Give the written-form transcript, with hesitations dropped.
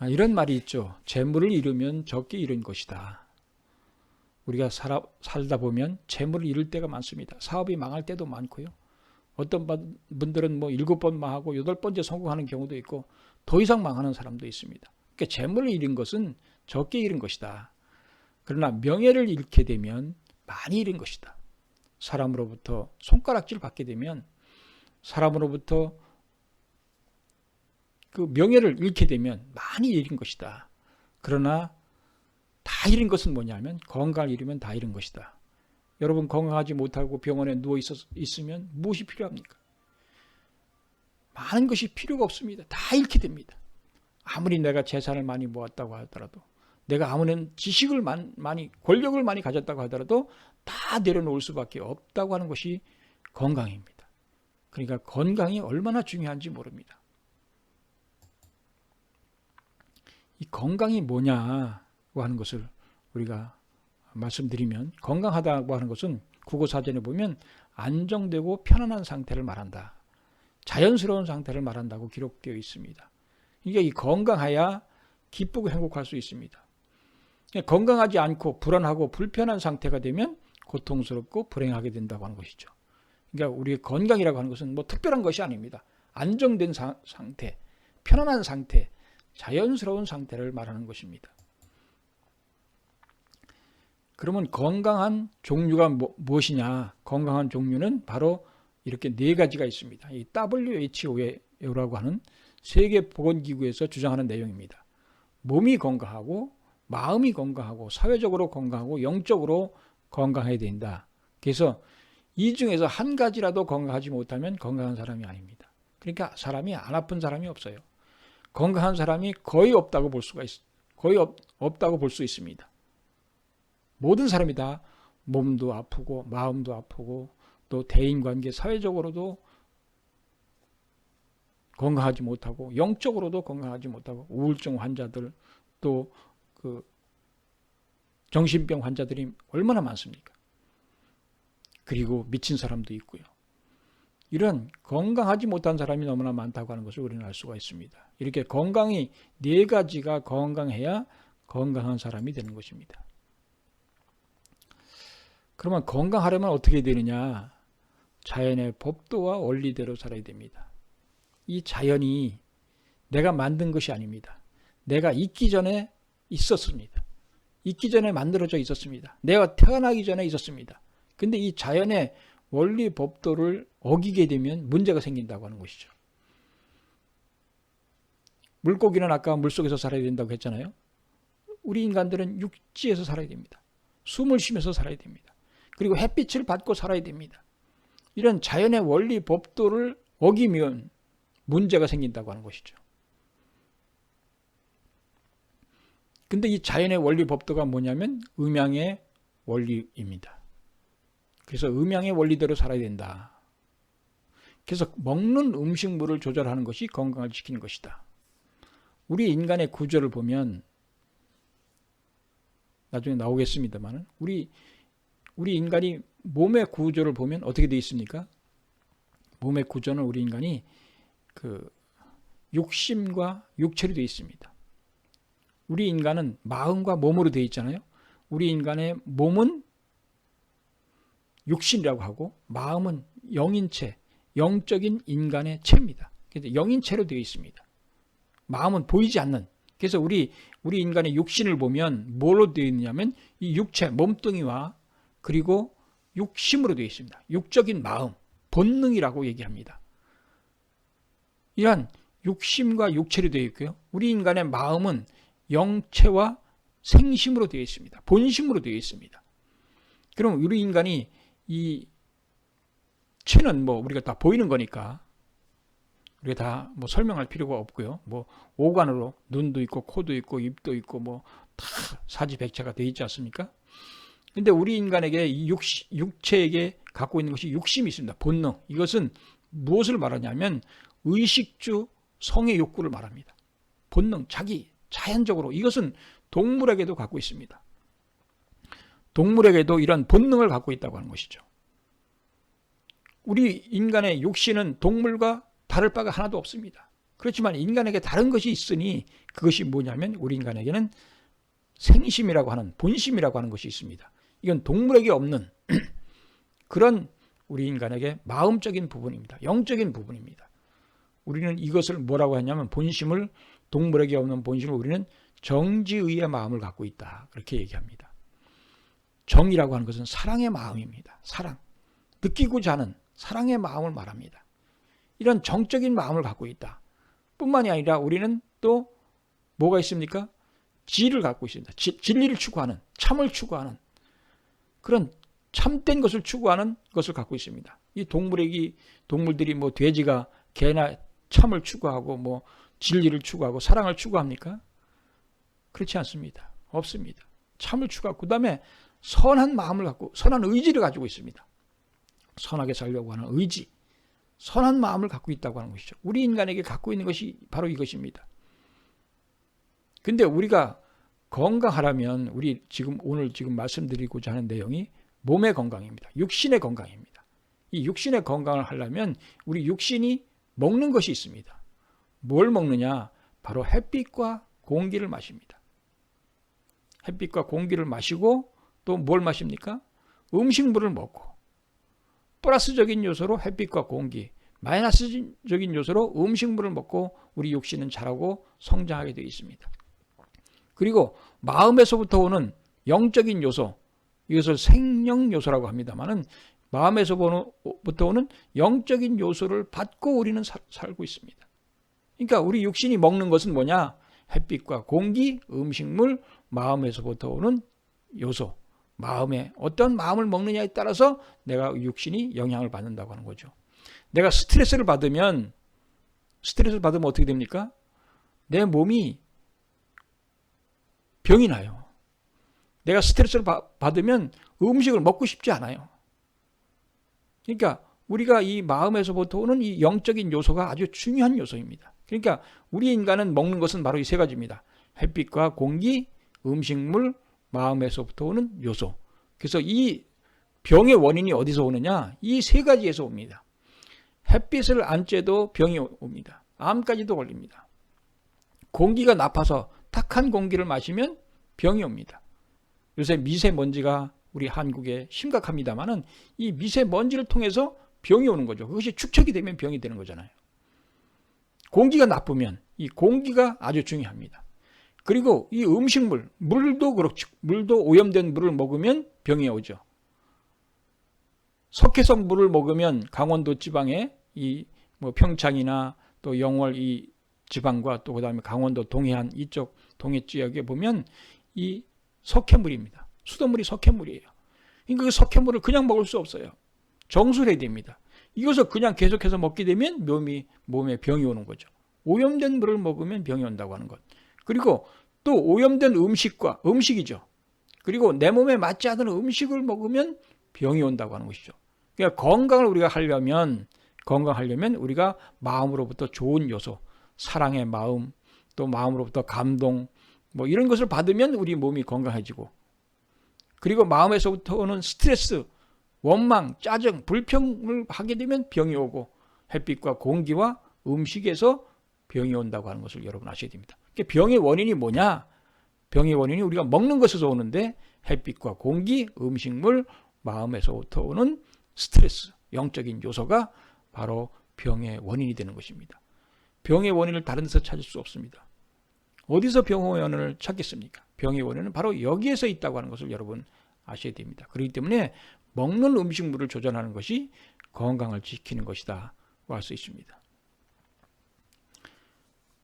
이런 말이 있죠. 재물을 잃으면 적게 잃은 것이다. 우리가 살다 보면 재물을 잃을 때가 많습니다. 사업이 망할 때도 많고요. 어떤 분들은 뭐 7번 망하고 8번째 성공하는 경우도 있고 더 이상 망하는 사람도 있습니다. 그러니까 재물을 잃은 것은 적게 잃은 것이다. 그러나 명예를 잃게 되면 많이 잃은 것이다. 사람으로부터 손가락질 받게 되면, 사람으로부터 그 명예를 잃게 되면 많이 잃은 것이다. 그러나 다 잃은 것은 뭐냐면 건강을 잃으면 다 잃은 것이다. 여러분 건강하지 못하고 병원에 누워 있으면 무엇이 필요합니까? 많은 것이 필요가 없습니다. 다 잃게 됩니다. 아무리 내가 재산을 많이 모았다고 하더라도, 내가 아무리 지식을 많이, 권력을 많이 가졌다고 하더라도 다 내려놓을 수밖에 없다고 하는 것이 건강입니다. 그러니까 건강이 얼마나 중요한지 모릅니다. 이 건강이 뭐냐고 하는 것을 우리가 말씀드리면, 건강하다고 하는 것은 국어사전에 보면 안정되고 편안한 상태를 말한다. 자연스러운 상태를 말한다고 기록되어 있습니다. 이게 이 건강해야 기쁘고 행복할 수 있습니다. 건강하지 않고 불안하고 불편한 상태가 되면 고통스럽고 불행하게 된다고 하는 것이죠. 그러니까 우리의 건강이라고 하는 것은 뭐 특별한 것이 아닙니다. 안정된 상태, 편안한 상태, 자연스러운 상태를 말하는 것입니다. 그러면 건강한 종류가 무엇이냐? 건강한 종류는 바로 이렇게 4가지가 있습니다. 이 WHO라고 하는 세계보건기구에서 주장하는 내용입니다. 몸이 건강하고, 마음이 건강하고, 사회적으로 건강하고, 영적으로 건강해야 된다. 그래서 이 중에서 한 가지라도 건강하지 못하면 건강한 사람이 아닙니다. 그러니까 사람이 안 아픈 사람이 없어요. 건강한 사람이 거의 없다고 볼 수 있습니다. 모든 사람이 다 몸도 아프고 마음도 아프고 또 대인관계, 사회적으로도 건강하지 못하고 영적으로도 건강하지 못하고 우울증 환자들, 또 그 정신병 환자들이 얼마나 많습니까? 그리고 미친 사람도 있고요. 이런 건강하지 못한 사람이 너무나 많다고 하는 것을 우리는 알 수가 있습니다. 이렇게 건강이 4가지가 건강해야 건강한 사람이 되는 것입니다. 그러면 건강하려면 어떻게 되느냐? 자연의 법도와 원리대로 살아야 됩니다. 이 자연이 내가 만든 것이 아닙니다. 내가 있기 전에 있었습니다. 있기 전에 만들어져 있었습니다. 내가 태어나기 전에 있었습니다. 근데 이 자연의 원리 법도를 어기게 되면 문제가 생긴다고 하는 것이죠. 물고기는 아까 물속에서 살아야 된다고 했잖아요. 우리 인간들은 육지에서 살아야 됩니다. 숨을 쉬면서 살아야 됩니다. 그리고 햇빛을 받고 살아야 됩니다. 이런 자연의 원리 법도를 어기면 문제가 생긴다고 하는 것이죠. 근데 이 자연의 원리 법도가 뭐냐면 음양의 원리입니다. 그래서 음양의 원리대로 살아야 된다. 그래서 먹는 음식물을 조절하는 것이 건강을 지키는 것이다. 우리 인간의 구조를 보면 나중에 나오겠습니다만 우리 인간이 몸의 구조를 보면 어떻게 되어 있습니까? 몸의 구조는 우리 인간이 그 육심과 육체로 되어 있습니다. 우리 인간은 마음과 몸으로 되어 있잖아요. 우리 인간의 몸은 육신이라고 하고 마음은 영인체, 영적인 인간의 체입니다. 그래서 영인체로 되어 있습니다. 마음은 보이지 않는. 그래서 우리 인간의 육신을 보면 뭘로 되어 있느냐면 이 육체, 몸뚱이와 그리고 육심으로 되어 있습니다. 육적인 마음, 본능이라고 얘기합니다. 이러한 육심과 육체로 되어 있고요. 우리 인간의 마음은 영체와 생심으로 되어 있습니다. 본심으로 되어 있습니다. 그럼 우리 인간이 이 체는 뭐 우리가 다 보이는 거니까 우리가 다 뭐 설명할 필요가 없고요. 뭐 오간으로 눈도 있고 코도 있고 입도 있고 뭐 다 사지백체가 되어 있지 않습니까? 근데 우리 인간에게 이 육체에게 갖고 있는 것이 육심이 있습니다. 본능. 이것은 무엇을 말하냐면 의식주 성의 욕구를 말합니다. 본능, 자연적으로 이것은 동물에게도 갖고 있습니다. 동물에게도 이런 본능을 갖고 있다고 하는 것이죠. 우리 인간의 육신은 동물과 다를 바가 하나도 없습니다. 그렇지만 인간에게 다른 것이 있으니 그것이 뭐냐면 우리 인간에게는 생심이라고 하는, 본심이라고 하는 것이 있습니다. 이건 동물에게 없는 그런 우리 인간에게 마음적인 부분입니다. 영적인 부분입니다. 우리는 이것을 뭐라고 하냐면 본심을, 동물에게 없는 본심을 우리는 정지의의 마음을 갖고 있다, 그렇게 얘기합니다. 정이라고 하는 것은 사랑의 마음입니다. 사랑, 느끼고자 하는 사랑의 마음을 말합니다. 이런 정적인 마음을 갖고 있다 뿐만이 아니라 우리는 또 뭐가 있습니까? 지혜를 갖고 있습니다. 진리를 추구하는, 참을 추구하는, 그런 참된 것을 추구하는 것을 갖고 있습니다. 이 동물들이 뭐 돼지가 개나 참을 추구하고 뭐 진리를 추구하고 사랑을 추구합니까? 그렇지 않습니다. 없습니다. 참을 추구하고 그다음에 선한 마음을 갖고 선한 의지를 가지고 있습니다. 선하게 살려고 하는 의지, 선한 마음을 갖고 있다고 하는 것이죠. 우리 인간에게 갖고 있는 것이 바로 이것입니다. 근데 우리가 건강하려면 우리 오늘 말씀드리고자 하는 내용이 몸의 건강입니다. 육신의 건강입니다. 이 육신의 건강을 하려면 우리 육신이 먹는 것이 있습니다. 뭘 먹느냐? 바로 햇빛과 공기를 마십니다. 햇빛과 공기를 마시고 또 뭘 마십니까? 음식물을 먹고, 플러스적인 요소로 햇빛과 공기, 마이너스적인 요소로 음식물을 먹고 우리 육신은 자라고 성장하게 되어 있습니다. 그리고 마음에서부터 오는 영적인 요소, 이것을 생명 요소라고 합니다만은 마음에서부터 오는 영적인 요소를 받고 우리는 살고 있습니다. 그러니까 우리 육신이 먹는 것은 뭐냐? 햇빛과 공기, 음식물, 마음에서부터 오는 요소. 마음에 어떤 마음을 먹느냐에 따라서 내가 육신이 영향을 받는다고 하는 거죠. 내가 스트레스를 받으면 어떻게 됩니까? 내 몸이 병이 나요. 내가 스트레스를 받으면 음식을 먹고 싶지 않아요. 그러니까 우리가 이 마음에서부터 오는 이 영적인 요소가 아주 중요한 요소입니다. 그러니까 우리 인간은 먹는 것은 바로 이 세 가지입니다. 햇빛과 공기, 음식물, 마음에서부터 오는 요소. 그래서 이 병의 원인이 어디서 오느냐? 이 세 가지에서 옵니다. 햇빛을 안 쬐도 병이 옵니다. 암까지도 걸립니다. 공기가 나빠서 탁한 공기를 마시면 병이 옵니다. 요새 미세먼지가 우리 한국에 심각합니다만은 이 미세먼지를 통해서 병이 오는 거죠. 그것이 축적이 되면 병이 되는 거잖아요. 공기가 나쁘면 이 공기가 아주 중요합니다. 그리고 이 음식물, 물도 그렇죠. 물도 오염된 물을 먹으면 병이 오죠. 석회성 물을 먹으면 강원도 지방에 이 뭐 평창이나 또 영월 이 지방과 또 그다음에 강원도 동해안 이쪽 동해 지역에 보면 이 석회물입니다. 수돗물이 석회물이에요. 그러니까 그 석회물을 그냥 먹을 수 없어요. 정수를 해야 됩니다. 이것을 그냥 계속해서 먹게 되면 몸에 병이 오는 거죠. 오염된 물을 먹으면 병이 온다고 하는 것. 그리고 또 오염된 음식이죠. 그리고 내 몸에 맞지 않는 음식을 먹으면 병이 온다고 하는 것이죠. 그러니까 건강을 우리가 하려면 우리가 마음으로부터 좋은 요소, 사랑의 마음, 또 마음으로부터 감동, 뭐 이런 것을 받으면 우리 몸이 건강해지고, 그리고 마음에서부터 오는 스트레스, 원망, 짜증, 불평을 하게 되면 병이 오고, 햇빛과 공기와 음식에서 병이 온다고 하는 것을 여러분 아셔야 됩니다. 그러니까 병의 원인이 뭐냐? 병의 원인이 우리가 먹는 것에서 오는데 햇빛과 공기, 음식물, 마음에서부터 오는 스트레스, 영적인 요소가 바로 병의 원인이 되는 것입니다. 병의 원인을 다른 데서 찾을 수 없습니다. 어디서 병의 원인을 찾겠습니까? 병의 원인은 바로 여기에서 있다고 하는 것을 여러분 아셔야 됩니다. 그렇기 때문에 먹는 음식물을 조절하는 것이 건강을 지키는 것이다 할 수 있습니다.